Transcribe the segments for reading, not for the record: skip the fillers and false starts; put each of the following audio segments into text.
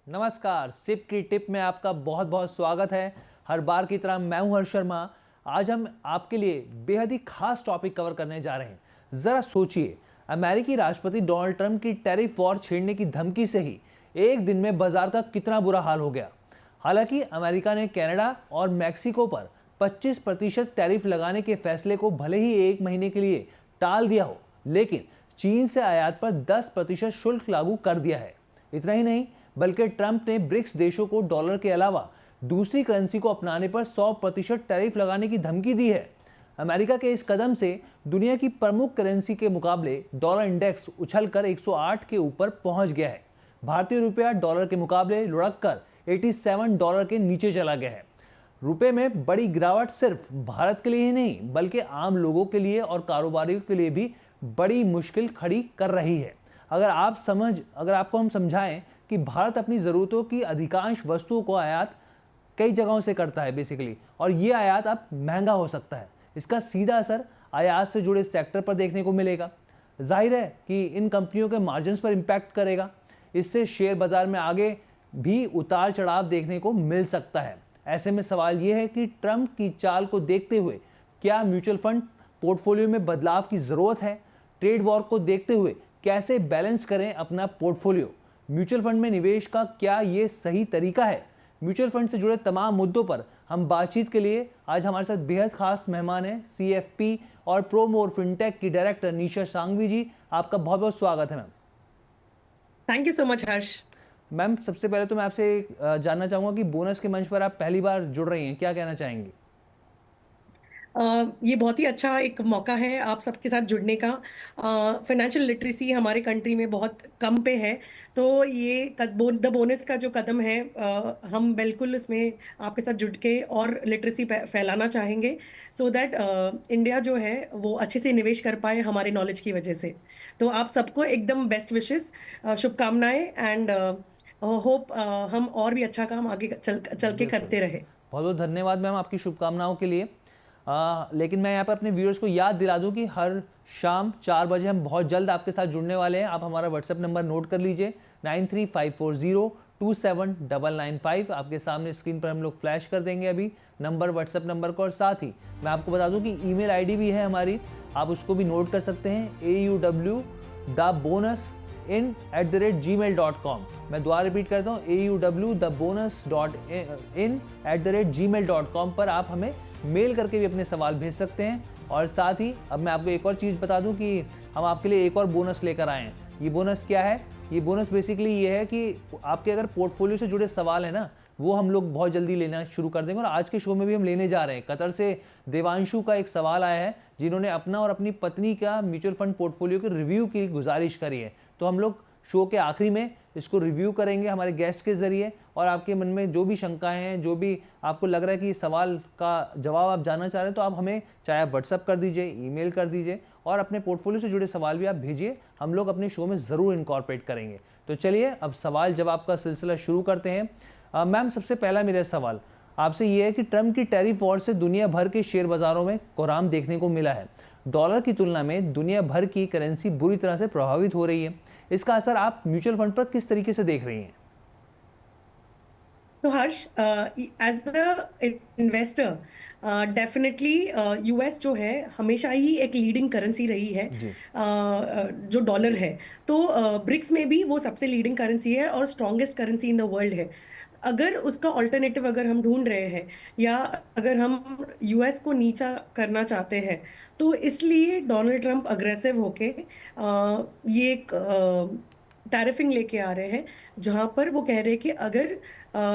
नमस्कार, सिप की टिप में आपका बहुत बहुत स्वागत है। हर बार की तरह मैं हूं हर्ष शर्मा। आज हम आपके लिए बेहद ही खास टॉपिक कवर करने जा रहे हैं। जरा सोचिए, अमेरिकी राष्ट्रपति डोनाल्ड ट्रंप की टैरिफ वॉर छेड़ने की धमकी से ही एक दिन में बाजार का कितना बुरा हाल हो गया। हालांकि अमेरिका ने कनाडा और मैक्सिको पर 25% टैरिफ लगाने के फैसले को भले ही एक महीने के लिए टाल दिया हो, लेकिन चीन से आयात पर 10% शुल्क लागू कर दिया है। इतना ही नहीं, बल्कि ट्रंप ने ब्रिक्स देशों को डॉलर के अलावा दूसरी करेंसी को अपनाने पर 100% टैरिफ लगाने की धमकी दी है। अमेरिका के इस कदम से दुनिया की प्रमुख करेंसी के मुकाबले डॉलर इंडेक्स उछलकर 108 के ऊपर पहुंच गया है। भारतीय रुपया डॉलर के मुकाबले लुढ़ककर 87 डॉलर के नीचे चला गया है। रुपए में बड़ी गिरावट सिर्फ भारत के लिए ही नहीं, बल्कि आम लोगों के लिए और कारोबारियों के लिए भी बड़ी मुश्किल खड़ी कर रही है। अगर आपको हम समझाएं कि भारत अपनी ज़रूरतों की अधिकांश वस्तुओं को आयात कई जगहों से करता है बेसिकली, और ये आयात अब महंगा हो सकता है। इसका सीधा असर आयात से जुड़े सेक्टर पर देखने को मिलेगा। जाहिर है कि इन कंपनियों के मार्जिन्स पर इम्पैक्ट करेगा। इससे शेयर बाजार में आगे भी उतार चढ़ाव देखने को मिल सकता है। ऐसे में सवाल यह है कि ट्रंप की चाल को देखते हुए क्या म्यूचुअल फंड पोर्टफोलियो में बदलाव की ज़रूरत है? ट्रेड वॉर को देखते हुए कैसे बैलेंस करें अपना पोर्टफोलियो? म्यूचुअल फंड में निवेश का क्या ये सही तरीका है? म्यूचुअल फंड से जुड़े तमाम मुद्दों पर हम बातचीत के लिए आज हमारे साथ बेहद खास मेहमान हैं, सीएफपी और प्रोमोर फिनटेक की डायरेक्टर निशा सांघवी जी। आपका बहुत बहुत स्वागत है ma'am. Thank you so much Harsh. Ma'am, सबसे पहले तो मैं आपसे जानना चाहूंगा कि बोनस के मंच पर आप पहली बार जुड़ रही हैं, क्या कहना चाहेंगी? ये बहुत ही अच्छा एक मौका है आप सबके साथ जुड़ने का। फाइनेंशियल लिटरेसी हमारे कंट्री में बहुत कम पे है, तो ये द बोनस का जो कदम है, हम बिल्कुल इसमें आपके साथ जुड़ के और लिटरेसी फैलाना चाहेंगे, सो दैट इंडिया जो है वो अच्छे से निवेश कर पाए हमारे नॉलेज की वजह से। तो आप सबको एकदम बेस्ट विशेस, शुभकामनाएं, एंड होप हम और भी अच्छा काम आगे चल के करते रहे। बहुत बहुत धन्यवाद मैम आपकी शुभकामनाओं के लिए। लेकिन मैं यहाँ पर अपने व्यूअर्स को याद दिला दूँ कि हर शाम 4 बजे हम बहुत जल्द आपके साथ जुड़ने वाले हैं। आप हमारा व्हाट्सएप नंबर नोट कर लीजिए, 9354027995। आपके सामने स्क्रीन पर हम लोग फ्लैश कर देंगे अभी नंबर, व्हाट्सएप नंबर को। और साथ ही मैं आपको बता दूं कि ईमेल आईडी भी है हमारी, आप उसको भी नोट कर सकते हैं, auwthebonusin@gmail.com। मैं दोबारा रिपीट करता हूँ, auwthebonusin@gmail.com पर आप हमें मेल करके भी अपने सवाल भेज सकते हैं। और साथ ही अब मैं आपको एक और चीज़ बता दूं कि हम आपके लिए एक और बोनस लेकर आए हैं। ये बोनस क्या है? ये बोनस बेसिकली ये है कि आपके अगर पोर्टफोलियो से जुड़े सवाल है ना, वो हम लोग बहुत जल्दी लेना शुरू कर देंगे। और आज के शो में भी हम लेने जा रहे हैं। कतर से देवांशु का एक सवाल आया है, जिन्होंने अपना और अपनी पत्नी का म्यूचुअल फंड पोर्टफोलियो के रिव्यू की गुजारिश करी है। तो हम लोग शो के आखिरी में इसको रिव्यू करेंगे हमारे गेस्ट के ज़रिए, और आपके मन में जो भी शंकाएं हैं, जो भी आपको लग रहा है कि सवाल का जवाब आप जानना चाह रहे हैं, तो आप हमें चाहे आप व्हाट्सअप कर दीजिए, ईमेल कर दीजिए, और अपने पोर्टफोलियो से जुड़े सवाल भी आप भेजिए। हम लोग अपने शो में ज़रूर इनकॉर्पोरेट करेंगे। तो चलिए अब सवाल जवाब का सिलसिला शुरू करते हैं। मैम, सबसे पहला मेरा सवाल आपसे ये है कि ट्रंप की टैरिफ वॉर से दुनिया भर के शेयर बाज़ारों में कोहराम देखने को मिला है। डॉलर की तुलना में दुनिया भर की करेंसी बुरी तरह से प्रभावित हो रही है। इसका असर आप म्यूचुअल फंड पर किस तरीके से देख रही हैं? तो Harsh, as a investor, definitely US जो है हमेशा ही एक लीडिंग करेंसी रही है, जो डॉलर है। तो ब्रिक्स में भी वो सबसे लीडिंग करेंसी है और strongest currency in the world है। अगर उसका ऑल्टरनेटिव अगर हम ढूंढ रहे हैं, या अगर हम यूएस को नीचा करना चाहते हैं, तो इसलिए डोनाल्ड ट्रंप अग्रेसिव होके ये एक टैरिफिंग लेके आ रहे हैं, जहां पर वो कह रहे हैं कि अगर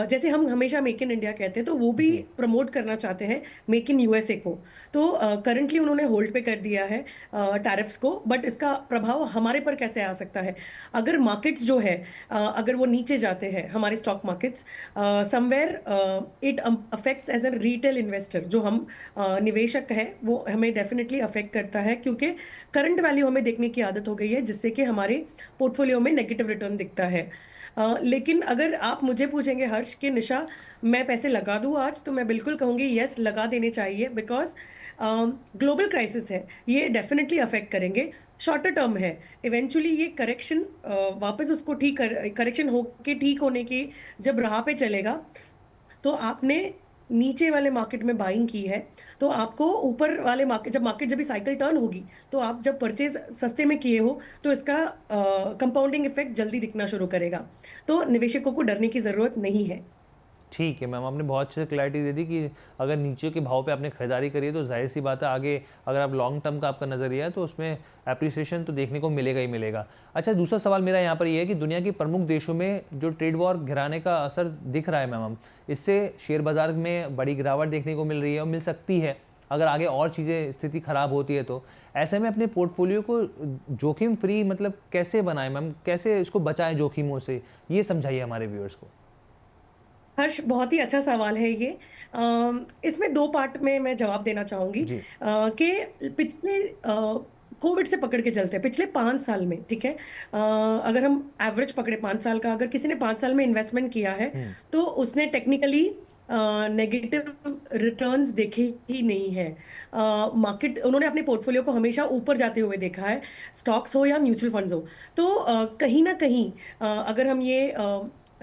जैसे हम हमेशा मेक इन इंडिया कहते हैं, तो वो भी प्रमोट करना चाहते हैं मेक इन यूएसए को। तो करंटली उन्होंने होल्ड पे कर दिया है टैरिफ्स को, बट इसका प्रभाव हमारे पर कैसे आ सकता है? अगर मार्केट्स जो है, अगर वो नीचे जाते हैं, हमारे stock markets, somewhere it affects as a retail investor, जो हम निवेशक है, वो हमें डेफिनेटली अफेक्ट करता है, क्योंकि करंट वैल्यू हमें देखने की आदत हो गई है, जिससे कि हमारे पोर्टफोलियो में नेगेटिव रिटर्न दिखता है। लेकिन अगर आप मुझे पूछेंगे हर्ष कि निशा, मैं पैसे लगा दूं आज, तो मैं बिल्कुल कहूंगी यस, लगा देने चाहिए, बिकॉज ग्लोबल क्राइसिस है, ये डेफिनेटली अफेक्ट करेंगे। शॉर्टर टर्म है। इवेंचुअली ये करेक्शन वापस उसको करेक्शन होके ठीक होने की जब राह पे चलेगा, तो आपने नीचे वाले मार्केट में बाइंग की है, तो आपको ऊपर वाले मार्केट, जब भी साइकिल टर्न होगी, तो आप जब परचेज सस्ते में किए हो तो इसका कंपाउंडिंग इफेक्ट जल्दी दिखना शुरू करेगा। तो निवेशकों को डरने की जरूरत नहीं है। ठीक है मैम, आपने बहुत अच्छे से क्लैरिटी दे दी कि अगर नीचे के भाव पे आपने खरीदारी करी है तो जाहिर सी बात है आगे अगर आप लॉन्ग टर्म का आपका नज़रिया है तो उसमें एप्रिसिएशन तो देखने को मिलेगा ही मिलेगा। अच्छा, दूसरा सवाल मेरा यहाँ पर ये है कि दुनिया के प्रमुख देशों में जो ट्रेड वॉर गिराने का असर दिख रहा है मैम, इससे शेयर बाजार में बड़ी गिरावट देखने को मिल रही है और मिल सकती है अगर आगे और चीज़ें स्थिति ख़राब होती है तो। ऐसे में अपने पोर्टफोलियो को जोखिम फ्री मतलब कैसे बनाएं मैम, कैसे इसको बचाएं जोखिमों से, ये समझाइए हमारे व्यूअर्स को। हर्ष, बहुत ही अच्छा सवाल है ये। इसमें दो पार्ट में मैं जवाब देना चाहूंगी जी। कि पिछले कोविड से पकड़ के चलते हैं पिछले 5 साल में, ठीक है। अगर हम एवरेज पकड़े 5 साल का, अगर किसी ने 5 साल में इन्वेस्टमेंट किया है तो उसने टेक्निकली नेगेटिव रिटर्न्स देखे ही नहीं है। मार्केट, उन्होंने अपने पोर्टफोलियो को हमेशा ऊपर जाते हुए देखा है, स्टॉक्स हो या म्यूचुअल फंड्स हो। तो कहीं ना कहीं अगर हम ये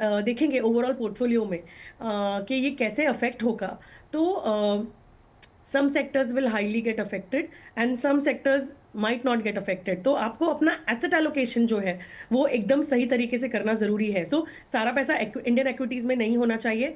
देखेंगे ओवरऑल पोर्टफोलियो में कि ये कैसे अफेक्ट होगा, तो some sectors will highly get affected and some sectors might not get affected। तो आपको अपना एसेट एलोकेशन जो है वो एकदम सही तरीके से करना जरूरी है। सो सारा पैसा इंडियन एक्विटीज में नहीं होना चाहिए,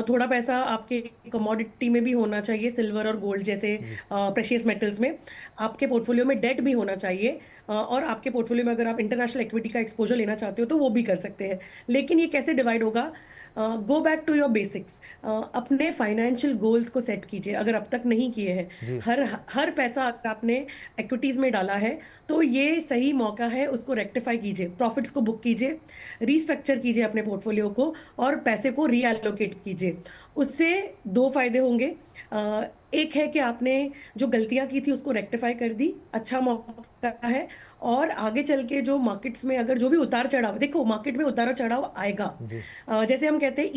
थोड़ा पैसा आपके कमोडिटी में भी होना चाहिए, सिल्वर और गोल्ड जैसे प्रेशियस मेटल्स में। आपके पोर्टफोलियो में डेट भी होना चाहिए, और आपके पोर्टफोलियो में अगर आप इंटरनेशनल इक्विटी का एक्सपोजर लेना चाहते हो तो वो भी कर सकते हैं। लेकिन ये कैसे डिवाइड होगा? Go back to your basics, अपने फाइनेंशियल गोल्स को सेट कीजिए अगर अब तक नहीं किए हैं। जी। हर हर पैसा अगर आपने इक्विटीज में डाला है तो ये सही मौका है, उसको रेक्टिफाई कीजिए, प्रॉफिट्स को बुक कीजिए, रीस्ट्रक्चर कीजिए अपने पोर्टफोलियो को और पैसे को रीएलोकेट कीजिए। उससे दो फायदे होंगे। एक है कि आपने जो गलतियां की थी उसको रेक्टिफाई कर दी, अच्छा मौका है। और आगे चल के जो मार्केट्स में अगर जो भी उतार चढ़ाव, देखो मार्केट में उतार चढ़ाव आएगा। जी। जैसे हम कहते हैं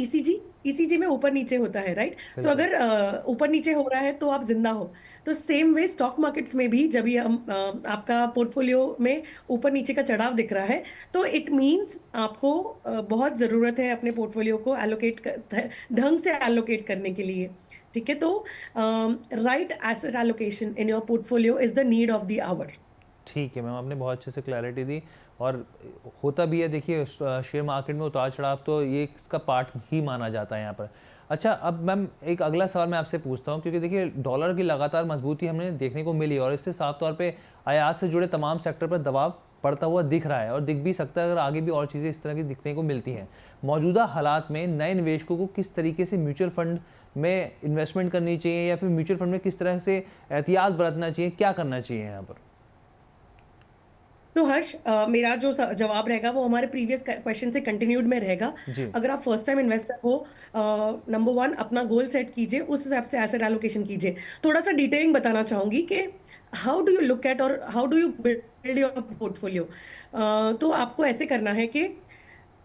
ईसीजी में ऊपर नीचे होता है, राइट? तो बिल्कुल। अगर ऊपर नीचे हो रहा है तो आप जिंदा हो। तो सेम वे स्टॉक मार्केट्स में भी जब ये आपका पोर्टफोलियो में ऊपर नीचे का चढ़ाव दिख रहा है तो इट मीन्स आपको बहुत ज़रूरत है अपने पोर्टफोलियो को ढंग से एलोकेट करने के लिए, ठीक है। तो right asset allocation in your portfolio is the need of the hour. ठीक है मैम, आपने बहुत अच्छे से क्लैरिटी दी और होता भी है, देखिए शेयर मार्केट में उतार चढ़ाव तो ये इसका पार्ट ही माना जाता है यहाँ पर। अच्छा, अब मैम एक अगला सवाल मैं आपसे पूछता हूँ, क्योंकि देखिए डॉलर की लगातार मजबूती हमें देखने को मिली और इससे साफ तौर पे आयात से जुड़े तमाम सेक्टर पर दबाव पड़ता हुआ दिख रहा है और दिख भी सकता है अगर आगे भी और चीज़ें इस तरह की दिखने को मिलती हैं। मौजूदा हालात में नए निवेशकों को किस तरीके से म्यूचुअल फंड में इन्वेस्टमेंट करनी चाहिए या फिर म्यूचुअल फंड में किस तरह से एहतियात बरतना चाहिए, क्या करना चाहिए यहाँ पर? तो हर्ष, मेरा जो जवाब रहेगा वो हमारे प्रीवियस क्वेश्चन से कंटिन्यूड में रहेगा। जी। अगर आप फर्स्ट टाइम इन्वेस्टर हो, नंबर वन अपना गोल सेट कीजिए, उस हिसाब से एसेट एलोकेशन कीजिए। थोड़ा सा डिटेलिंग बताना चाहूंगी कि how do you look at और how do you build your portfolio. तो आपको ऐसे करना है कि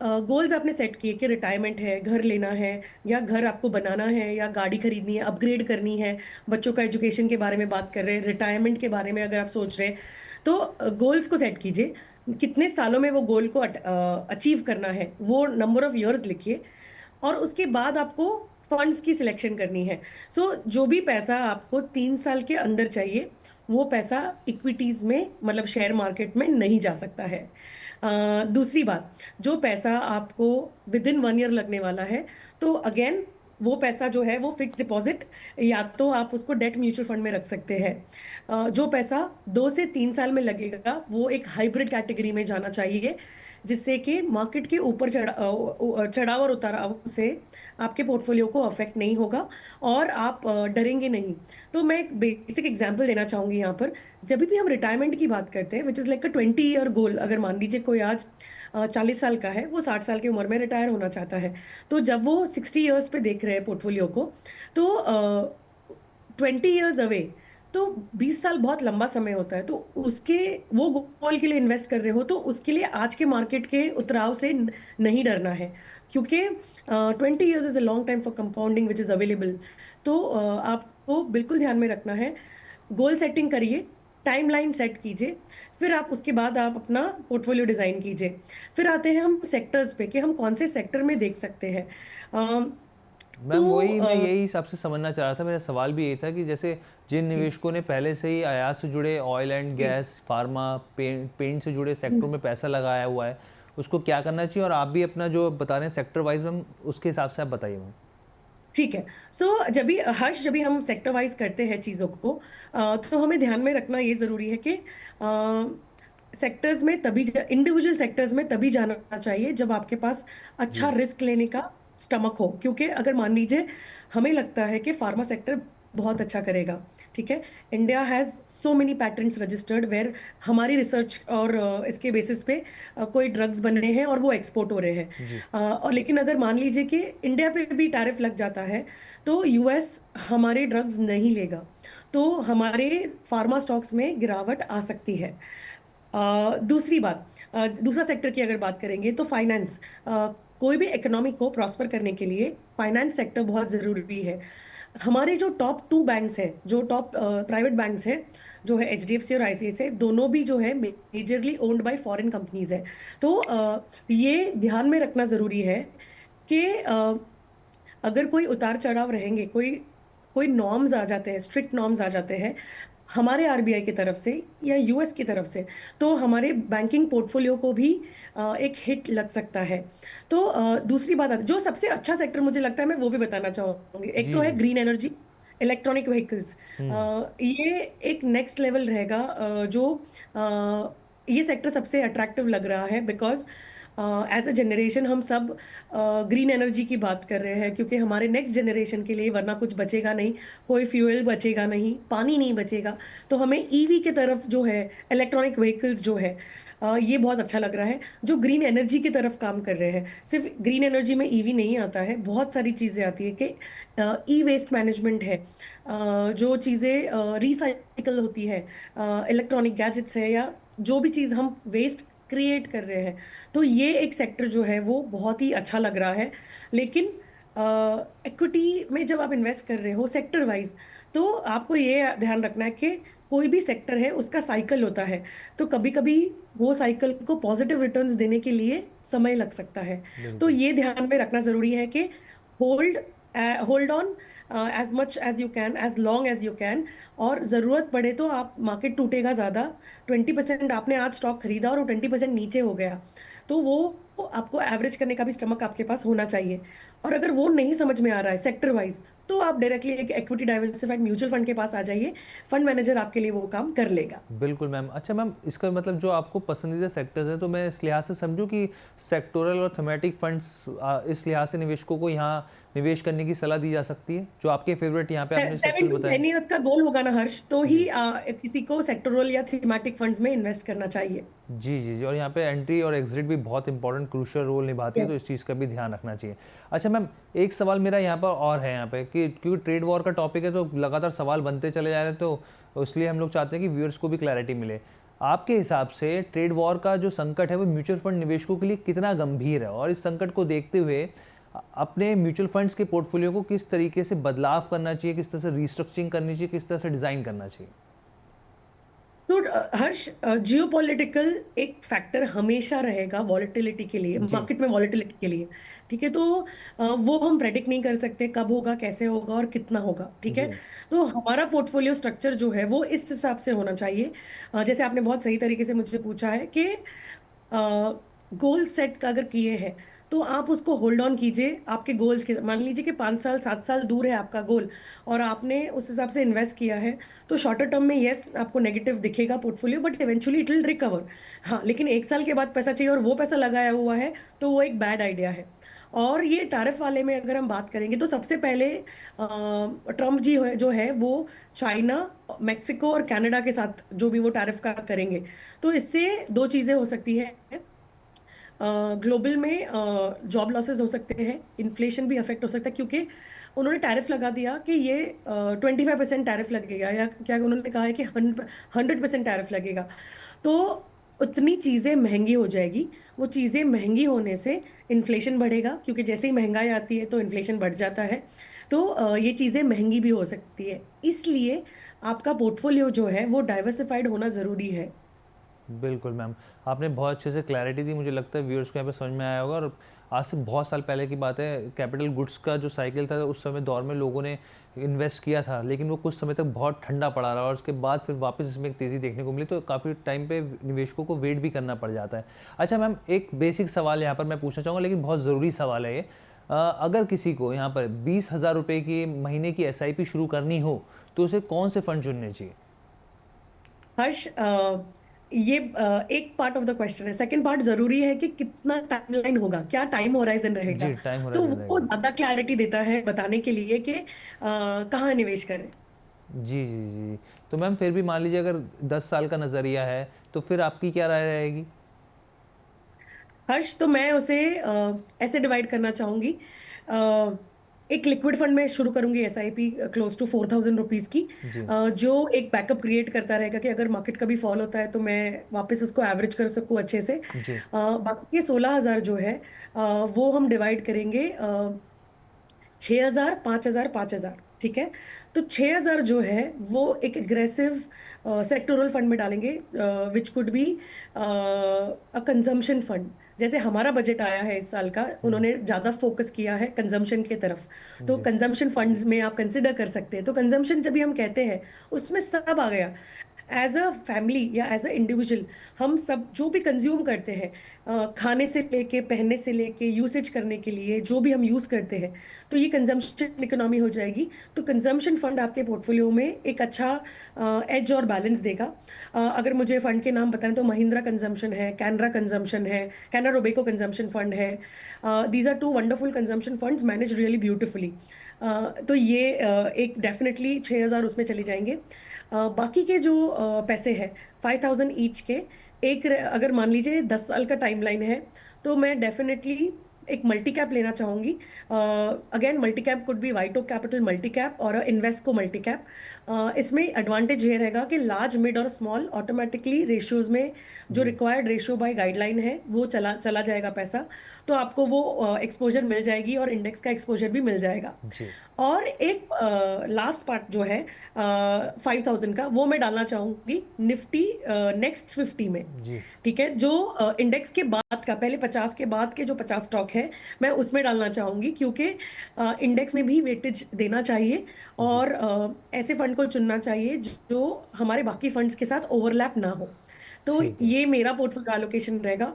गोल्स आपने सेट किए कि रिटायरमेंट है, घर लेना है, या घर आपको बनाना है, या गाड़ी खरीदनी है, अपग्रेड करनी है, बच्चों का एजुकेशन के बारे में बात कर रहे हैं, रिटायरमेंट के बारे में अगर आप सोच रहे हैं तो गोल्स को सेट कीजिए। कितने सालों में वो गोल को अचीव करना है वो नंबर ऑफ इयर्स लिखिए, और उसके बाद आपको फंड्स की सिलेक्शन करनी है। सो जो भी पैसा आपको 3 साल के अंदर चाहिए वो पैसा इक्विटीज में, मतलब शेयर मार्केट में नहीं जा सकता है। दूसरी बात, जो पैसा आपको विद इन 1 ईयर लगने वाला है, तो अगेन वो पैसा जो है वो फिक्स डिपॉजिट, या तो आप उसको डेट म्यूचुअल फंड में रख सकते हैं। जो पैसा 2 से 3 साल में लगेगा वो एक हाइब्रिड कैटेगरी में जाना चाहिए, जिससे कि मार्केट के ऊपर चढ़ाव और उताराव से आपके पोर्टफोलियो को अफेक्ट नहीं होगा और आप डरेंगे नहीं। तो मैं एक बेसिक एग्जांपल देना चाहूंगी यहाँ पर। जब भी हम रिटायरमेंट की बात करते हैं, which is like a 20 year goal, अगर मान लीजिए कोई आज 40 साल का है, वो 60 साल की उम्र में रिटायर होना चाहता है, तो जब वो 60 ईयर्स पे देख रहे हैं पोर्टफोलियो को, तो 20 ईयर्स अवे, तो 20 साल बहुत लंबा समय होता है। तो उसके वो गोल के लिए इन्वेस्ट कर रहे हो तो उसके लिए आज के मार्केट के उतराव से नहीं डरना है, क्योंकि 20 years is a long time for compounding which is available. तो आपको बिल्कुल ध्यान में रखना है, गोल सेटिंग करिए, टाइमलाइन सेट कीजिए, फिर आप उसके बाद आप अपना पोर्टफोलियो डिज़ाइन कीजिए। फिर आते हैं हम सेक्टर्स पे कि हम कौन से सेक्टर में देख सकते हैं। अ, मैम तो वही मैं यही सबसे समझना चाह रहा था, मेरा सवाल भी यही था कि जैसे जिन जी निवेशकों ने पहले से ही आयात से जुड़े ऑयल एंड जी गैस, फार्मा, पेंट से जुड़े सेक्टरों हम्म, में पैसा लगाया हुआ है, उसको क्या करना चाहिए? और आप भी अपना जो बता रहे हैं सेक्टर वाइज मैम, उसके हिसाब से आप बताइए मैम। ठीक है। सो जब भी हर्ष जब भी हम सेक्टर वाइज करते हैं चीज़ों को, तो हमें ध्यान में रखना ये ज़रूरी है कि सेक्टर्स में तभी इंडिविजुअल सेक्टर्स में तभी जाना चाहिए जब आपके पास अच्छा जी रिस्क लेने का स्टमक हो। क्योंकि अगर मान लीजिए हमें लगता है कि फार्मा सेक्टर बहुत अच्छा करेगा, ठीक है, India has so many patents registered where हमारी रिसर्च और इसके बेसिस पे कोई ड्रग्स बने हैं और वो एक्सपोर्ट हो रहे हैं। जी और लेकिन अगर मान लीजिए कि इंडिया पे भी टैरिफ लग जाता है तो यूएस हमारे ड्रग्स नहीं लेगा, तो हमारे फार्मा स्टॉक्स में गिरावट आ सकती है। दूसरी बात, दूसरा सेक्टर की अगर बात करेंगे तो फाइनेंस, कोई भी इकोनॉमी को प्रॉस्पर करने के लिए फाइनेंस सेक्टर बहुत ज़रूरी है। हमारे जो टॉप टू बैंक्स हैं, जो टॉप प्राइवेट बैंक्स हैं, जो है एचडीएफसी और आईसीआईसीआई, दोनों भी जो है majorly owned by foreign companies है। तो ये ध्यान में रखना ज़रूरी है कि अगर कोई उतार चढ़ाव रहेंगे, कोई कोई नॉर्म्स आ जाते हैं, स्ट्रिक्ट नॉर्म्स आ जाते हैं हमारे आरबीआई की तरफ से या यूएस की तरफ से, तो हमारे बैंकिंग पोर्टफोलियो को भी एक हिट लग सकता है। तो दूसरी बात आती जो सबसे अच्छा सेक्टर मुझे लगता है मैं वो भी बताना चाहूंगी। एक जी तो है जी। Green energy, electronic vehicles. Hmm. ये एक नेक्स्ट लेवल रहेगा, जो ये सेक्टर सबसे अट्रैक्टिव लग रहा है बिकॉज एज अ जनरेशन हम सब ग्रीन एनर्जी की बात कर रहे हैं, क्योंकि हमारे नेक्स्ट जनरेशन के लिए वरना कुछ बचेगा नहीं, कोई फ्यूल बचेगा नहीं, पानी नहीं बचेगा। तो हमें ईवी की तरफ जो है, इलेक्ट्रॉनिक व्हीकल्स जो है, ये बहुत अच्छा लग रहा है जो ग्रीन एनर्जी की तरफ काम कर रहे हैं। सिर्फ ग्रीन एनर्जी में ईवी नहीं आता है, बहुत सारी चीज़ें आती है कि ई वेस्ट मैनेजमेंट है, जो चीज़ें रिसाइकल होती है, इलेक्ट्रॉनिक गैजेट्स है, या जो भी चीज़ हम वेस्ट क्रिएट कर रहे हैं। तो ये एक सेक्टर जो है वो बहुत ही अच्छा लग रहा है। लेकिन इक्विटी में जब आप इन्वेस्ट कर रहे हो सेक्टर वाइज, तो आपको ये ध्यान रखना है कि कोई भी सेक्टर है उसका साइकिल होता है, तो कभी कभी वो साइकिल को पॉजिटिव रिटर्न्स देने के लिए समय लग सकता है। तो बिल्कुल। ये ध्यान में रखना जरूरी है कि hold hold on as much as you can, as long as you can. और ज़रूरत पड़े तो आप, मार्केट टूटेगा ज़्यादा, 20% आपने आज स्टॉक खरीदा और वो 20% नीचे हो गया, तो वो आपको एवरेज करने का भी स्टमक आपके पास होना चाहिए। और अगर वो नहीं समझ में आ रहा है सेक्टर वाइज, तो आप डायरेक्टली एक इक्विटी डाइवर्सिफाइड म्यूचुअल फंड के पास आ जाइए, फंड मैनेजर आपके लिए वो काम कर लेगा। बिल्कुल मैम। अच्छा मैम, इसका मतलब जो आपको पसंदीदा सेक्टर्स हैं, तो मैं इस लिहाज से समझूं कि सेक्टोरल और थीमेटिक फंड्स, इस लिहाज से निवेशकों को यहाँ निवेश करने की सलाह दी जा सकती है, जो आपके फेवरेट यहाँ पे आपने सेवन सेक्टर्स टू बताए? 10 ईयर्स का गोल होगा ना हर्ष, तो ही जी किसी को सेक्टोरल या थीमेटिक फंड्स में इन्वेस्ट करना चाहिए। जी जी जी। और यहाँ पे एंट्री और एग्जिट भी बहुत इंपॉर्टेंट क्रूशियल रोल निभाती है, तो यस। इस चीज़ का भी ध्यान रखना चाहिए। अच्छा मैम, एक सवाल मेरा यहाँ पर और है, यहाँ पे कि क्योंकि ट्रेड वॉर का टॉपिक है, तो लगातार सवाल बनते चले जा रहे हैं, तो इसलिए हम लोग चाहते हैं कि व्यूअर्स को भी क्लैरिटी मिले। आपके हिसाब से ट्रेड वॉर का जो संकट है वो म्यूचुअल फंड निवेशकों के लिए कितना गंभीर है, और इस संकट को देखते हुए अपने म्यूचुअल फंड्स के पोर्टफोलियो को किस तरीके से बदलाव करना चाहिए, किस तरह से रिस्ट्रक्चरिंग करनी चाहिए, किस तरह से डिज़ाइन करना चाहिए? तो हर्ष, जियोपॉलिटिकल एक फैक्टर हमेशा रहेगा वॉलेटिलिटी के लिए, जी मार्केट में वॉलेटिलिटी के लिए। ठीक है, तो वो हम प्रेडिक्ट नहीं कर सकते कब होगा, कैसे होगा और कितना होगा। ठीक है, जी तो हमारा पोर्टफोलियो स्ट्रक्चर जो है वो इस हिसाब से होना चाहिए। जैसे आपने बहुत सही तरीके से मुझे पूछा है कि गोल सेट अगर किए हैं तो आप उसको होल्ड ऑन कीजिए। आपके गोल्स के, मान लीजिए कि 5 साल 7 साल दूर है आपका गोल, और आपने उस हिसाब से इन्वेस्ट किया है, तो शॉर्टर टर्म में यस आपको नेगेटिव दिखेगा portfolio, but eventually it will recover. हाँ, लेकिन 1 साल के बाद पैसा चाहिए और वो पैसा लगाया हुआ है, तो वो एक बैड आइडिया है। और ये टैरिफ वाले में अगर हम बात करेंगे तो सबसे पहले ट्रम्प जी जो है वो चाइना, मेक्सिको और कनाडा के साथ जो भी वो टैरिफ का करेंगे, तो इससे दो चीज़ें हो सकती है। ग्लोबल में जॉब लॉसेस हो सकते हैं, इन्फ्लेशन भी अफेक्ट हो सकता है, क्योंकि उन्होंने टैरिफ लगा दिया कि ये 25% टैरिफ लगेगा, या क्या उन्होंने कहा है कि 100% टैरिफ लगेगा। तो उतनी चीज़ें महंगी हो जाएगी। वो चीज़ें महंगी होने से इन्फ्लेशन बढ़ेगा, क्योंकि जैसे ही महंगाई आती है तो इन्फ्लेशन बढ़ जाता है। तो ये चीज़ें महंगी भी हो सकती है, इसलिए आपका पोर्टफोलियो जो है वो डाइवर्सिफाइड होना ज़रूरी है। बिल्कुल मैम, आपने बहुत अच्छे से क्लैरिटी दी, मुझे लगता है व्यूअर्स को यहाँ पे समझ में आया होगा। और आज से बहुत साल पहले की बात है, कैपिटल गुड्स का जो साइकिल था उस समय दौर में लोगों ने इन्वेस्ट किया था, लेकिन वो कुछ समय तक बहुत ठंडा पड़ा रहा और उसके बाद फिर वापस इसमें एक तेज़ी देखने को मिली, तो काफ़ी टाइम पे निवेशकों को वेट भी करना पड़ जाता है। अच्छा मैम, एक बेसिक सवाल यहाँ पर मैं पूछना चाहूँगा, लेकिन बहुत ज़रूरी सवाल है ये। अगर किसी को यहाँ पर 20,000 रुपये की महीने की SIP शुरू करनी हो तो उसे कौन से फंड चुनने चाहिए? हर्ष, ये एक पार्ट ऑफ द क्वेश्चन है। सेकंड पार्ट जरूरी है कि कितना टाइमलाइन होगा, क्या टाइम होराइजन रहेगा। जी, टाइम तो होराइजन वो रहेगा। ज्यादा क्लैरिटी देता है बताने के लिए कि कहाँ निवेश करें। जी, जी, जी। तो मैम फिर भी मान लीजिए अगर 10 साल का नज़रिया है, तो फिर आपकी क्या राय रहेगी? हर्ष, तो मैं उसे ऐसे डिवाइड करना चाहूंगी। अ, एक लिक्विड फंड में शुरू करूंगी, SIP क्लोज टू 4,000 रुपीज की, जी, जो एक बैकअप क्रिएट करता रहेगा कि अगर मार्केट कभी फॉल होता है तो मैं वापस उसको एवरेज कर सकूं अच्छे से। जी, बाकी के 16,000 जो है, वो हम डिवाइड करेंगे 6,000, 5,000, 5,000। ठीक है। तो 6,000 जो है वो एक एग्रेसिव सेक्टोरल फंड में डालेंगे, which could be a consumption fund. जैसे हमारा बजट आया है इस साल का, उन्होंने ज्यादा फोकस किया है कंजम्पशन की तरफ। तो जी, कंजम्पशन फंड्स में आप कंसिडर कर सकते हैं। तो कंजम्पशन जब भी हम कहते हैं, उसमें सब आ गया। एज अ फैमिली या एज अ इंडिविजुअल, हम सब जो भी कंज्यूम करते हैं, खाने से लेके पहनने से लेके यूसेज करने के लिए जो भी हम यूज करते हैं, तो ये कंजम्पशन इकोनॉमी हो जाएगी। तो कंजम्पशन फंड आपके पोर्टफोलियो में एक अच्छा एज और बैलेंस देगा। अगर मुझे फंड के नाम बताएं तो महिंद्रा कंजम्पशन है, कैनरा कंजम्पशन है, कैनरा रोबेको कंजम्पशन फंड है। These are two wonderful consumption funds, manage really beautifully. तो ये एक डेफिनेटली 6,000 उसमें चले जाएंगे। बाकी के जो पैसे हैं 5,000 ईच के, अगर मान लीजिए 10 साल का टाइमलाइन है, तो मैं डेफिनेटली एक मल्टी कैप लेना चाहूंगी। Again, multi cap could be Whiteoak Capital multi cap और इन्वेस्को मल्टी कैप। इसमें एडवांटेज ये रहेगा कि लार्ज, मिड और स्मॉल ऑटोमेटिकली रेशियोज में जो जी, रिक्वायर्ड रेशियो बाय गाइडलाइन है वो चला चला जाएगा पैसा। तो आपको वो एक्सपोजर मिल जाएगी और इंडेक्स का एक्सपोजर भी मिल जाएगा। जी, और एक लास्ट पार्ट जो है 5,000 का, वो मैं डालना चाहूंगी निफ्टी नेक्स्ट 50 में। जी, ठीक है। जो इंडेक्स के बाद का, पहले 50 के बाद के जो 50 स्टॉक है, मैं उसमें डालना चाहूंगी, क्योंकि इंडेक्स में भी वेटेज देना चाहिए जी। और ऐसे फंड को चुनना चाहिए जो हमारे बाकी फंड्स के साथ ओवरलैप ना हो। तो ठीक है। ये मेरा पोर्टफोलियो एलोकेशन रहेगा,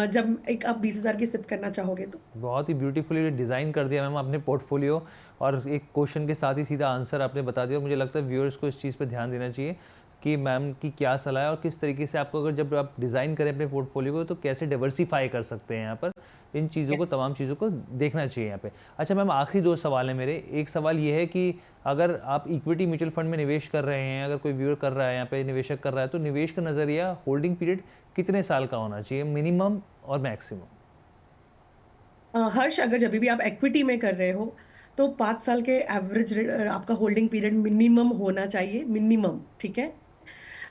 जब एक आप 20,000 की सिप करना चाहोगे तो। बहुत ही ब्यूटीफुली डिज़ाइन कर दिया मैम आपने पोर्टफोलियो, और एक क्वेश्चन के साथ ही सीधा आंसर आपने बता दिया। मुझे लगता है व्यूअर्स को इस चीज़ पे ध्यान देना चाहिए कि मैम की क्या सलाह है और किस तरीके से आपको, अगर जब आप डिज़ाइन करें अपने पोर्टफोलियो को, तो कैसे डाइवर्सिफाई कर सकते हैं यहाँ पर। इन चीज़ों को, यस। तमाम चीज़ों को देखना चाहिए यहाँ पे। अच्छा मैम, आखिरी दो सवाल हैं मेरे। एक सवाल ये है कि अगर आप इक्विटी म्यूचुअल फंड में निवेश कर रहे हैं, अगर कोई व्यूअर कर रहा है यहाँ पे, निवेशक कर रहा है, तो निवेश का नज़रिया, होल्डिंग पीरियड कितने साल का होना चाहिए, मिनिमम और मैक्सिमम? हर्ष, अगर जब भी आप एक्विटी में कर रहे हो तो 5 साल के एवरेज आपका होल्डिंग पीरियड मिनिमम होना चाहिए, मिनिमम। ठीक है।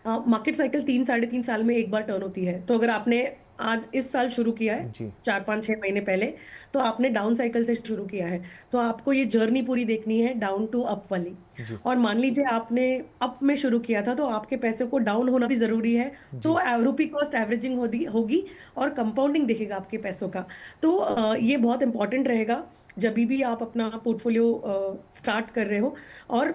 मार्केट साइकिल 3 साढ़े 3 साल में एक बार टर्न होती है। तो अगर आपने आज इस साल शुरू किया है, जी, 4 5 6 महीने पहले, तो आपने डाउन साइकिल से शुरू किया है, तो आपको ये जर्नी पूरी देखनी है डाउन टू अप वाली। जी, और मान लीजिए आपने अप में शुरू किया था, तो आपके पैसे को डाउन होना भी जरूरी है। तो जी, रुपी कॉस्ट एवरेजिंग होगी और कंपाउंडिंग दिखेगा आपके पैसों का। तो ये बहुत इंपॉर्टेंट रहेगा जब भी आप अपना पोर्टफोलियो स्टार्ट कर रहे हो। और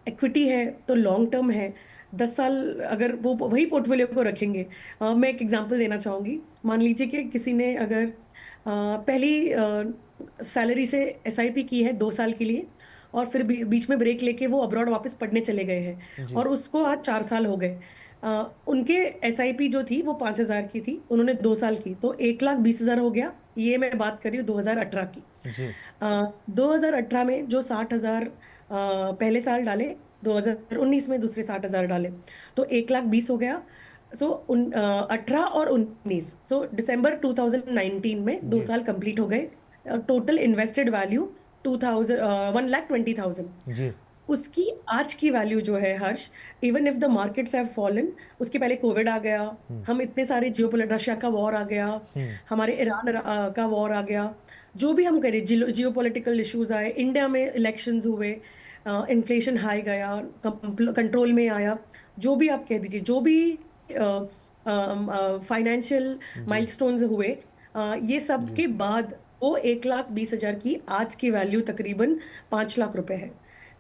इक्विटी है तो लॉन्ग टर्म है, 10 साल अगर वो वही पोर्टफोलियो को रखेंगे। मैं एक एग्जांपल देना चाहूंगी। मान लीजिए कि किसी ने अगर पहली सैलरी से SIP की है 2 साल के लिए, और फिर बीच में ब्रेक लेके वो अब्रॉड वापस पढ़ने चले गए हैं, जी, और उसको आज 4 साल हो गए। उनके SIP जो थी वो 5,000 की थी, उन्होंने 2 साल की, तो 1,20,000 हो गया। ये मैं बात कर रही हूँ 2018 की। जी, 2018 में जो 60,000 पहले साल डाले, 2019 में दूसरे 60,000 डाले, तो 1,20,000 हो गया। सो 18 और 19, सो दिसंबर 2019 में दो जी, साल कंप्लीट हो गए। Total invested value 1,20,000। जी, उसकी आज की वैल्यू जो है Harsh, even if the markets have fallen, उसके पहले कोविड आ गया, हम इतने सारे रशिया का वॉर आ गया, हमारे ईरान का वॉर आ गया, जो भी हम करें, जियोपॉलिटिकल इश्यूज आए, इंडिया में इलेक्शंस हुए, इन्फ्लेशन हाई गया, कंट्रोल में आया, जो भी आप कह दीजिए, जो भी फाइनेंशियल जी माइलस्टोन्स हुए, ये सब जी के बाद वो 1,20,000 की आज की वैल्यू तकरीबन 5 लाख रुपए है।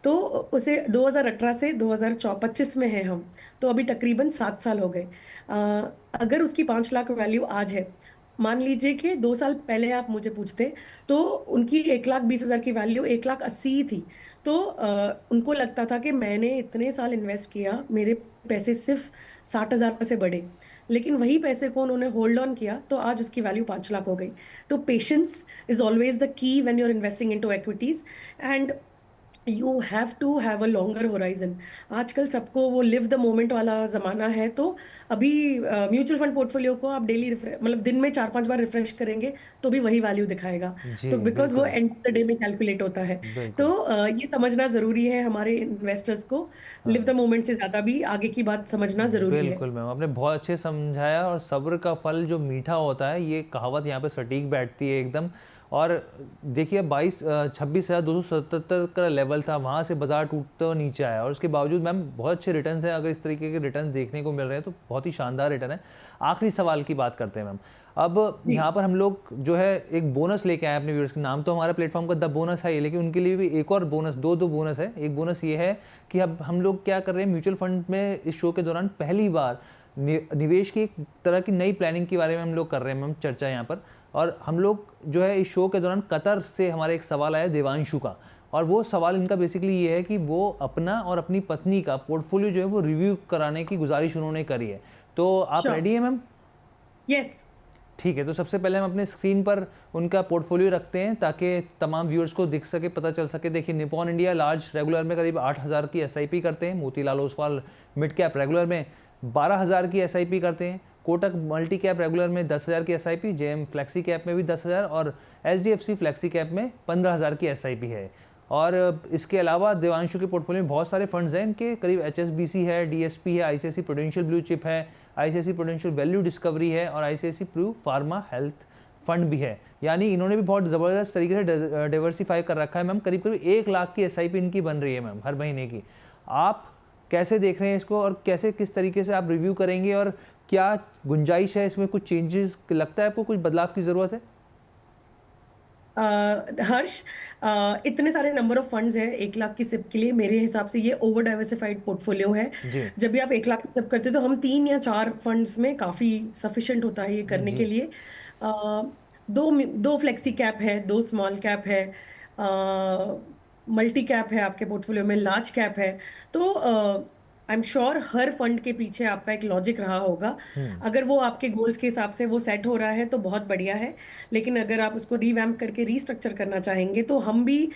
तो उसे 2018 से 2025 में है हम, तो अभी तकरीबन 7 साल हो गए। अगर उसकी 5 लाख वैल्यू आज है, मान लीजिए कि 2 साल पहले आप मुझे पूछते तो उनकी 1,20,000 की वैल्यू 1,80,000 ही थी। तो उनको लगता था कि मैंने इतने साल इन्वेस्ट किया, मेरे पैसे सिर्फ 60,000 से बढ़े, लेकिन वही पैसे को उन्होंने होल्ड ऑन किया तो आज उसकी वैल्यू 5 लाख हो गई। तो patience is always the key when you are investing into equities, and you have to have a longer horizon. आजकल सबको वो लिव द मोमेंट वाला जमाना है, तो अभी म्यूचुअल फंड पोर्टफोलियो को आप डेली मतलब दिन में 4-5 बार रिफ्रेश करेंगे तो भी वही वैल्यू दिखाएगा। जी तो बिकॉज वो बिल्कुल एंड ऑफ द डे में कैलकुलेट होता है। बिल्कुल। तो ये समझना जरूरी है हमारे इन्वेस्टर्स को, लिव द हाँ मोमेंट से ज्यादा भी आगे की बात समझना जरूरी है। बिल्कुल मैम, आपने बहुत अच्छे समझाया, और सब्र का फल जो मीठा होता है, ये कहावत यहाँ पे सटीक बैठती है एकदम। और देखिए 26,277 का लेवल था, वहाँ से बाजार टूटते हुए नीचे आया, और उसके बावजूद मैम बहुत अच्छे रिटर्न्स हैं। अगर इस तरीके के रिटर्न्स देखने को मिल रहे हैं तो बहुत ही शानदार रिटर्न है। आखिरी सवाल की बात करते हैं मैम। अब जी। यहाँ पर हम लोग जो है एक बोनस लेके आए अपने व्यूअर्स के नाम, तो हमारे प्लेटफॉर्म का द बोनस है ये, लेकिन उनके लिए भी एक और बोनस, दो बोनस है। एक बोनस ये है कि अब हम लोग क्या कर रहे हैं, म्यूचुअल फंड में इस शो के दौरान पहली बार निवेश की एक तरह की नई प्लानिंग के बारे में हम लोग कर रहे हैं मैम चर्चा यहाँ पर। और हम लोग जो है इस शो के दौरान कतर से हमारे एक सवाल आया देवांशु का, और वो सवाल इनका बेसिकली ये है कि वो अपना और अपनी पत्नी का पोर्टफोलियो जो है वो रिव्यू कराने की गुजारिश उन्होंने करी है। तो आप श्योर। रेडी है मैम? यस। ठीक है, तो सबसे पहले हम अपने स्क्रीन पर उनका पोर्टफोलियो रखते हैं ताकि तमाम व्यूअर्स को दिख सके, पता चल सके। देखिए, निपॉन इंडिया लार्ज रेगुलर में करीब 8,000 की एसआईपी करते हैं, Motilal Oswal mid cap regular में 12,000 की एसआईपी करते हैं, कोटक मल्टी कैप रेगुलर में 10,000 की एसआईपी, जेएम फ्लेक्सी कैप में भी 10,000, और एचडीएफसी फ्लेक्सी कैप में 15,000 की एसआईपी है। और इसके अलावा देवांशु के पोर्टफोलियो में बहुत सारे फंड्स हैं इनके, करीब एचएसबीसी है, डीएसपी है, आईसीआईसी प्रूडेंशियल ब्लू चिप है, आईसीआईसी प्रूडेंशियल वैल्यू डिस्कवरी है, और ICICI pru pharma health fund भी है। यानी इन्होंने भी बहुत ज़बरदस्त तरीके से डाइवर्सिफाई कर रखा है मैम। करीब करीब 1 लाख की एसआईपी इनकी बन रही है मैम हर महीने की। आप कैसे देख रहे हैं इसको, और कैसे किस तरीके से आप रिव्यू करेंगे, और क्या गुंजाइश है इसमें, कुछ चेंजेस लगता है आपको, कुछ बदलाव की ज़रूरत है? हर्ष, इतने सारे नंबर ऑफ फंड्स हैं 1 लाख की सिप के लिए, मेरे हिसाब से ये ओवर डाइवर्सिफाइड पोर्टफोलियो है। जी जब भी आप 1 लाख की सिप करते हो तो हम 3 या 4 फंड्स में काफी सफिशिएंट होता है ये करने के जी लिए। दो दो फ्लेक्सी कैप है, 2 स्मॉल कैप है, मल्टी कैप है आपके पोर्टफोलियो में, लार्ज कैप है। तो I am sure her fund के पीछे आपका एक लॉजिक रहा होगा। हम्म अगर वो आपके गोल्स के हिसाब से वो सेट हो रहा है तो बहुत बढ़िया है, लेकिन अगर आप उसको रीवैम्प करके रीस्ट्रक्चर करना चाहेंगे तो हम भी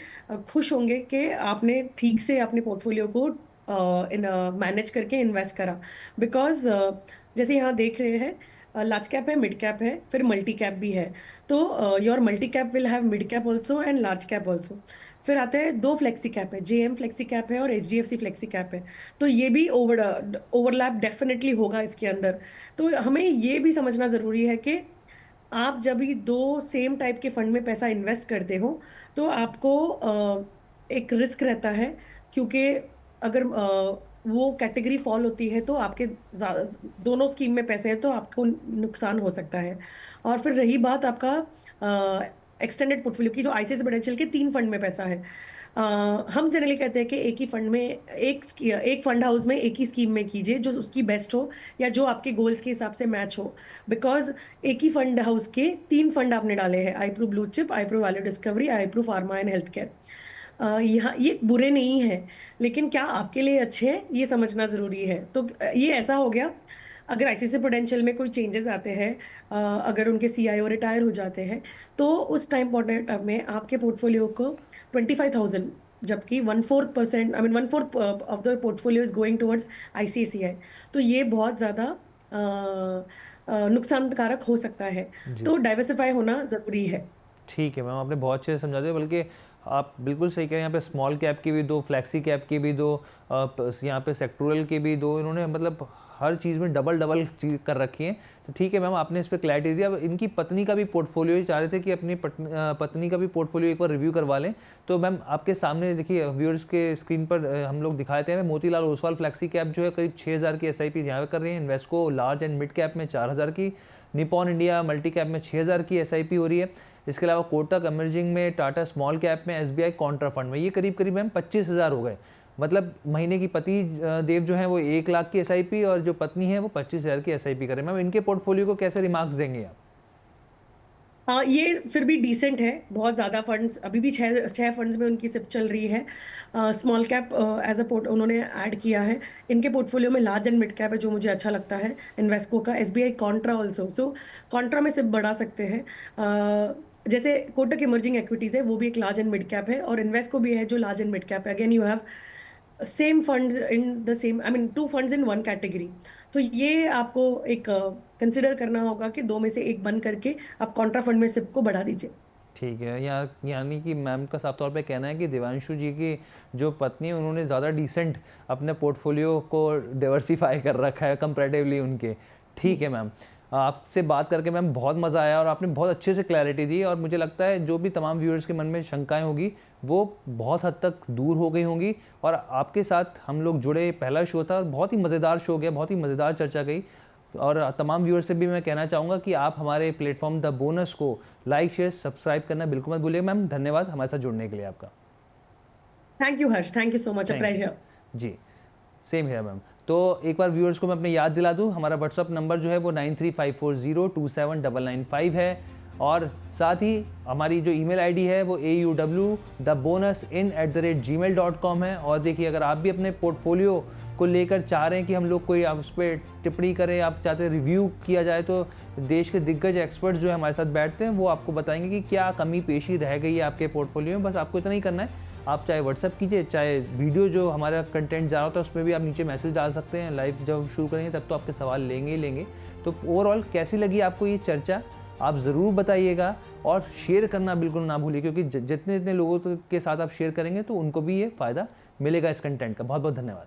खुश होंगे कि आपने ठीक से अपने पोर्टफोलियो को मैनेज करके इन्वेस्ट करा। बिकॉज जैसे यहाँ देख रहे हैं, लार्ज कैप है, मिड कैप है, फिर मल्टी कैप भी है। तो your multi cap will have mid cap also and large cap also. फिर आते हैं 2 फ्लेक्सी कैप है, जेएम फ्लेक्सी कैप है और एचडीएफसी फ्लेक्सी कैप है। तो ये भी ओवरलैप डेफिनेटली होगा इसके अंदर। तो हमें ये भी समझना जरूरी है कि आप जब भी दो सेम टाइप के फंड में पैसा इन्वेस्ट करते हो तो आपको एक रिस्क रहता है, क्योंकि अगर वो कैटेगरी फॉल होती है तो आपके दोनों स्कीम में पैसे हैं तो आपको नुकसान हो सकता है। और फिर रही बात आपका एक्सटेंडेड पोर्टफोलियो की, जो आईसीआईसीआई प्रूडेंशियल के 3 फंड में पैसा है, हम जनरली कहते हैं कि एक ही फंड में एक फंड हाउस में एक ही स्कीम में कीजिए जो उसकी बेस्ट हो या जो आपके गोल्स के हिसाब से मैच हो। बिकॉज एक ही फंड हाउस के 3 फंड आपने डाले हैं, IPru blue chip, IPru value discovery, IPru pharma and healthcare. यहाँ ये बुरे नहीं है, लेकिन क्या आपके लिए अच्छे हैं ये समझना ज़रूरी है। तो ये ऐसा हो गया, अगर आईसीआईसीआई प्रूडेंशियल में कोई चेंजेस आते हैं, अगर उनके सीईओ रिटायर हो जाते हैं, तो उस टाइम पॉइंट में आपके पोर्टफोलियो को 25,000, जबकि 1/4%, I mean 1/4 of the portfolio is going towards ICICI. तो ये बहुत ज़्यादा नुकसानकारक हो सकता है। जी तो डाइवर्सिफाई होना ज़रूरी है। ठीक है मैम, आपने बहुत अच्छे से समझा दिया। बल्कि आप बिल्कुल सही कह रहे हैं। यहाँ पे स्मॉल कैप की भी दो, फ्लैक्सी कैप की भी दो, यहाँ पे सेक्टोरल के भी दो, इन्होंने मतलब हर चीज़ में डबल डबल चीज कर रखी है। तो ठीक है मैम, आपने इस पर क्लैरिटी दी। अब इनकी पत्नी का भी पोर्टफोलियो चाह रहे थे कि अपनी पत्नी का भी पोर्टफोलियो एक बार रिव्यू करवा लें। तो मैम आपके सामने देखिए, व्यूअर्स के स्क्रीन पर हम लोग दिखाए थे। मोतीलाल ओसवाल फ्लैक्सी कैप जो है करीब 6000 की SIP यहाँ कर रही है। Invesco large and mid cap में 4000 की, निपॉन इंडिया मल्टी कैप में 6000 की SIP हो रही है। इसके अलावा कोटक इमर्जिंग में, टाटा स्मॉल कैप में, SBI कॉन्ट्रा फंड में ये करीब करीब मैम 25,000 हो गए। मतलब महीने की पति देव जो है वो 1 लाख की SIP और जो पत्नी है वो 25,000 की SIP करें। मैम इनके पोर्टफोलियो को कैसे रिमार्क्स देंगे आप? हाँ, ये फिर भी डिसेंट है। बहुत ज़्यादा फंड्स, अभी भी छः फंड्स में उनकी सिप चल रही है। Small cap as a port उन्होंने ऐड किया है। इनके पोर्टफोलियो में लार्ज एंड मिड कैप है जो मुझे अच्छा लगता है। इन्वेस्को का SBI कॉन्ट्रा ऑल्सो, सो कॉन्ट्रा में सिप बढ़ा सकते हैं। जैसे कोटक इमर्जिंग इक्विटीज़ है, वो भी एक लार्ज एंड मिड कैप है, और इन्वेस्को भी है जो लार्ज एंड मिड कैप है। Again you have same funds in the same, I mean 2 funds in 1 category. तो ये आपको एक कंसिडर करना होगा कि 2 में से एक बन करके आप कॉन्ट्रा फंड में सिप को बढ़ा दीजिए। ठीक है, यानी कि मैम का साफ तौर पे कहना है कि देवांशु जी की जो पत्नी है उन्होंने ज़्यादा डिसेंट अपने पोर्टफोलियो को डाइवर्सिफाई कर रखा है कंपैरेटिवली उनके। ठीक है मैम, आपसे बात करके मैम बहुत मज़ा आया और आपने बहुत अच्छे से क्लैरिटी दी, और मुझे लगता है जो भी तमाम व्यूअर्स के मन में शंकाएं होगी वो बहुत हद तक दूर हो गई होंगी। और आपके साथ हम लोग जुड़े, पहला शो था और बहुत ही मज़ेदार शो गया, बहुत ही मज़ेदार चर्चा गई। और तमाम व्यूअर्स से भी मैं कहना चाहूँगा कि आप हमारे प्लेटफॉर्म द बोनस को लाइक, शेयर, सब्सक्राइब करना बिल्कुल मत भूलिए। मैम धन्यवाद हमारे साथ जुड़ने के लिए आपका। Thank you Harsh, thank you so much, a pleasure. जी सेम है मैम। तो एक बार व्यूअर्स को मैं अपने याद दिला दूं, हमारा व्हाट्सअप नंबर जो है वो 9354027995 है, और साथ ही हमारी जो ईमेल आईडी है वो auwthebonusin@gmail.com है। और देखिए, अगर आप भी अपने पोर्टफोलियो को लेकर चाह रहे हैं कि हम लोग कोई आप उस पर टिप्पणी करें, आप चाहते हैं रिव्यू किया जाए, तो देश के दिग्गज एक्सपर्ट्स जो है हमारे साथ बैठते हैं, वो आपको बताएंगे कि क्या कमी पेशी रह गई है आपके पोर्टफोलियो में। बस आपको इतना ही करना है, आप चाहे व्हाट्सअप कीजिए, चाहे वीडियो जो हमारा कंटेंट जा रहा होता है उसमें भी आप नीचे मैसेज डाल सकते हैं। लाइव जब शुरू करेंगे तब तो आपके सवाल लेंगे ही लेंगे। तो ओवरऑल कैसी लगी आपको ये चर्चा, आप ज़रूर बताइएगा, और शेयर करना बिल्कुल ना भूलिए, क्योंकि जितने जितने लोगों के साथ आप शेयर करेंगे तो उनको भी ये फ़ायदा मिलेगा इस कंटेंट का। बहुत बहुत धन्यवाद।